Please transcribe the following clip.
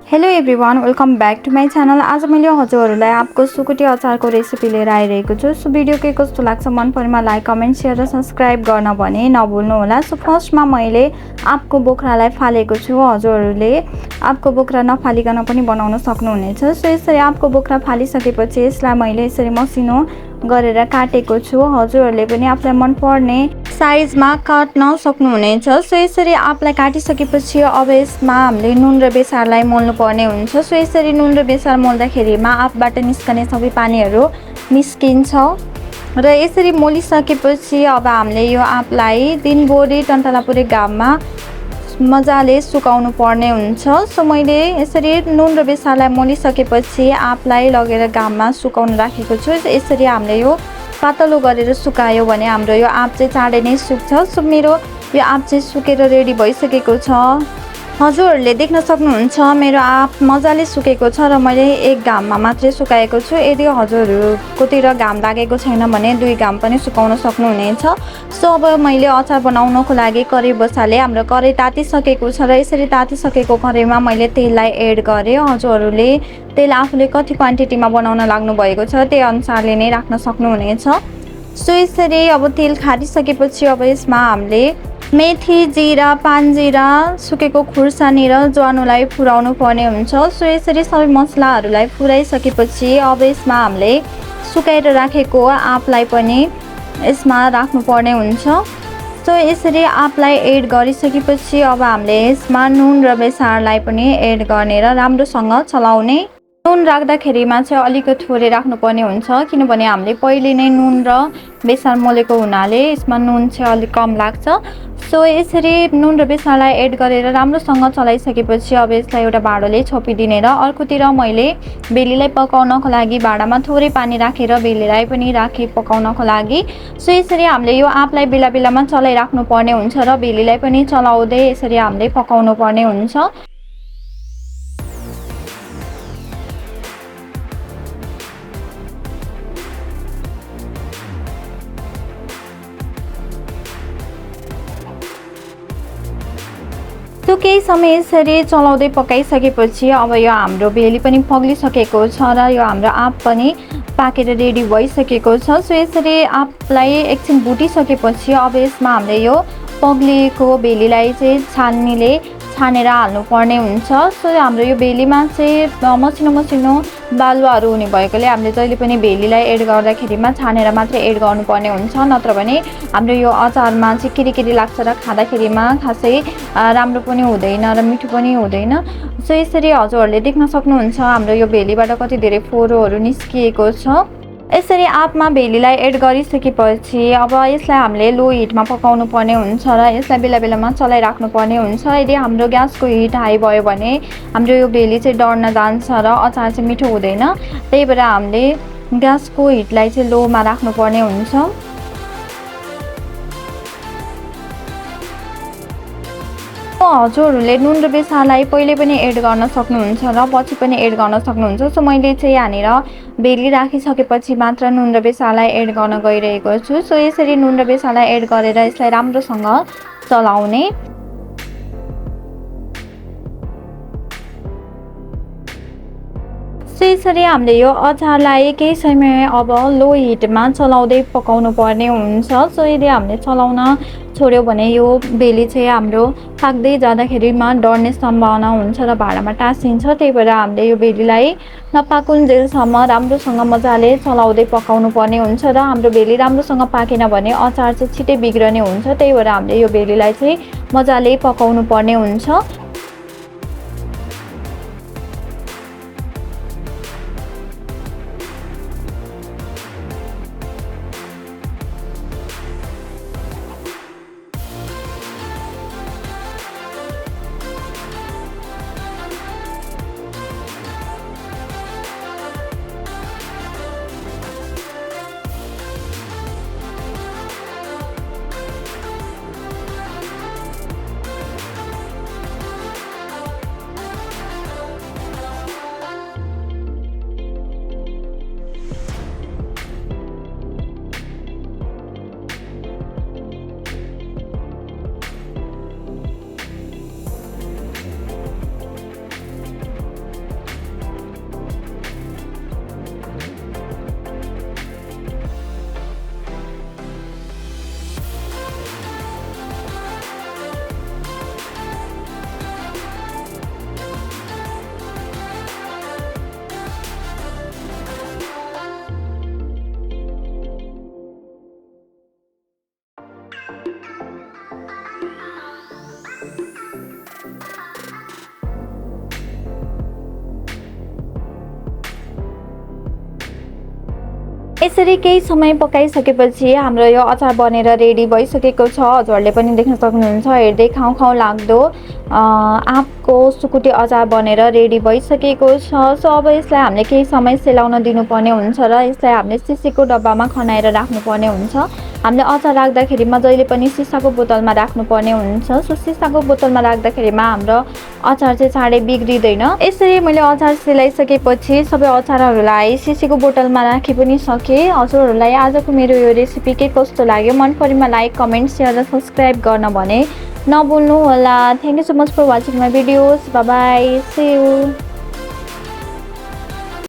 Hello everyone, welcome back to my channel. आज मैले हजुरहरूलाई आपको सुकुटी अचारको रेसिपी लिएर आइरहेको छु। सो भिडियो के कस्तो लाग्छ मन परेमा लाइक कमेन्ट सेयर र सब्सक्राइब गर्न भने नभुल्नु होला। सो फर्स्टमा मैले आपको बोक्रालाई फालेको छु। हजुरहरूले आपको बोक्रा नफालिकन पनि बनाउन सक्नुहुनेछ। सो यसरी आपको बोक्रा फालिसकेपछि यसलाई मैले यसरी मसिनो गरेर काटेको छु। हजुरहरूले पनि आफूलाई मनपर्ने साइजमा काट्न सक्नुहुनेछ। सो यसरी आफूलाई काटिसकेपछि अब यसमा हामीले नुन र बेसारलाई मोल्नु पर्ने हुन्छ। सो यसरी नुन र बेसार मोल्दाखेरिमा आफूबाट निस्कने सबै पानीहरू निस्किन्छ र यसरी मोलिसकेपछि अब हामीले यो आफूलाई दिनभरि टन्टलापुरे घाममा मजाले सुकाउनु पर्ने हुन्छ। सो मैले यसरी नुन र बेसारलाई मोलिसकेपछि आफूलाई लगेर घाममा सुकाउन राखेको छु। यसरी हामीले यो पातलो गरेर सुकायो भने हाम्रो यो आँप चाहिँ चाँडै नै सुक्छ। सो मेरो यो आँप चाहिँ सुकेर रेडी भइसकेको छ। हजुरहरूले देख्न सक्नुहुन्छ मेरो आँप मजाले सुकेको छ र मैले एक घाममा मात्रै सुकाएको छु। यदि हजुरहरूकोतिर घाम लागेको छैन भने 2 घाम पनि सुकाउन सक्नुहुनेछ। सो अब मैले अचार बनाउनको लागि कराई बसाले। हाम्रो कराई तातिसकेको छ र यसरी तातिसकेको कराईमा मैले तेललाई एड गरेँ। हजुरहरूले तेल आफूले कति क्वान्टिटीमा बनाउन लाग्नु भएको छ त्यही अनुसारले नै राख्न सक्नुहुनेछ। सो यसरी अब तेल खारिसकेपछि अब यसमा हामीले मेथी, जिरा, पानजिरा, सुकेको खुर्सानी र ज्वानोलाई फुराउनु पर्ने हुन्छ। सो यसरी सबै मसलाहरूलाई फुराइसकेपछि अब यसमा हामीले सुकाएर राखेको आँपलाई पनि यसमा राख्नुपर्ने हुन्छ। सो यसरी आँपलाई एड गरिसकेपछि अब हामीले यसमा नुन र बेसारलाई पनि एड गर्ने र राम्रोसँग चलाउने। नुन राख्दाखेरिमा चाहिँ अलिकति थोरै राख्नुपर्ने हुन्छ किनभने हामीले पहिले नै नुन र बेसार मोलेको हुनाले यसमा नुन चाहिँ अलिक कम लाग्छ। सो यसरी नुन र बेसारलाई एड गरेर राम्रोसँग चलाइसकेपछि अब यसलाई एउटा भाँडोले छोपिदिने र अर्कोतिर मैले बेलीलाई पकाउनको लागि भाँडामा थोरै पानी राखेर बेलीलाई पनि राखेँ पकाउनको लागि। सो यसरी हामीले यो आँपलाई बेला बेलामा चलाइराख्नु पर्ने हुन्छ र बेलीलाई पनि चलाउँदै यसरी हामीले पकाउनु पर्ने हुन्छ। सो केही समय यसरी चलाउँदै पकाइसकेपछि अब यो हाम्रो बेली पनि पग्लिसकेको छ र यो हाम्रो आँप पनि पाकेर रेडी भइसकेको छ। सो यसरी आँपलाई एकछिन भुटिसकेपछि अब यसमा हामीले यो पग्लिएको बेलीलाई चाहिँ छान्नीले छानेर हाल्नुपर्ने हुन्छ। सो हाम्रो यो बेलीमा चाहिँ मसिनो मसिनो बालुवाहरू हुने भएकोले हामीले जहिले पनि बेलीलाई एड गर्दाखेरिमा छानेर मात्रै एड गर्नुपर्ने हुन्छ, नत्र भने हाम्रो यो अचारमा चाहिँ किरी लाग्छ र खाँदाखेरिमा खासै राम्रो पनि हुँदैन र मिठो पनि हुँदैन। सो यसरी हजुरहरूले देख्न सक्नुहुन्छ हाम्रो यो बेलीबाट कति धेरै फोहोरहरू निस्किएको छ। यसरी आँपमा भेलीलाई एड गरिसकेपछि अब यसलाई हामीले लो हिटमा पकाउनु पर्ने हुन्छ र यसलाई बेला बेलामा चलाइराख्नु पर्ने हुन्छ। यदि हाम्रो ग्यासको हिट हाई भयो भने हाम्रो यो भेली चाहिँ डढ्न जान्छ र अचार चाहिँ मिठो हुँदैन। त्यही भएर हामीले ग्यासको हिटलाई चाहिँ लोमा राख्नुपर्ने हुन्छ। हजुरहरूले नुन र बेसारलाई पहिले पनि एड गर्न सक्नुहुन्छ र पछि पनि एड गर्न सक्नुहुन्छ। सो मैले चाहिँ यहाँनिर बेली राखिसकेपछि मात्र नुन र बेसारलाई एड गर्न गइरहेको छु। सो यसरी नुन र बेसारलाई एड गरेर यसलाई राम्रोसँग चलाउने। सो यसरी हामीले यो अचारलाई केही समय अब लो हिटमा चलाउँदै पकाउनु पर्ने हुन्छ। सो यदि हामीले चलाउन छोड्यो भने यो बेली चाहिँ हाम्रो पाक्दै जाँदाखेरिमा डढ्ने सम्भावना हुन्छ र भाँडामा टाँसिन्छ। त्यही भएर हामीले यो बेलीलाई नपाकुन्जेलसम्म राम्रोसँग मजाले चलाउँदै पकाउनु पर्ने हुन्छ र हाम्रो बेली राम्रोसँग पाकेन भने अचार चाहिँ छिटै बिग्रने हुन्छ। त्यही भएर हामीले यो बेलीलाई चाहिँ मजाले पकाउनु पर्ने हुन्छ। यसरी केही समय पकाइसकेपछि हाम्रो यो अचार बनेर रेडी भइसकेको छ। हजुरहरूले पनि देख्न सक्नुहुन्छ, हेर्दै खाउँ खाउँ लाग्दो आँपको सुकुटी अचार बनेर रेडी भइसकेको छ। सो अब यसलाई हामीले केही समय सेलाउन दिनुपर्ने हुन्छ र यसलाई हामीले सिसीको डब्बामा खनाएर राख्नुपर्ने हुन्छ। हामीले अचार राख्दाखेरिमा जहिले पनि सिसाको बोतलमा राख्नुपर्ने हुन्छ। सो सिसाको बोतलमा राख्दाखेरिमा हाम्रो अचार चाहिँ चाँडै बिग्रिँदैन। यसरी मैले अचार सेलाइसकेपछि सबै अचारहरूलाई सिसीको बोतलमा राखी पनि सकेँ। हजुरहरूलाई आजको मेरो यो रेसिपी के कस्तो लाग्यो मन परेमा लाइक, कमेन्ट, सेयर र सब्सक्राइब गर्न भने नभुल्नु होला। Thank you so much for watching my videos. Bye bye, see you.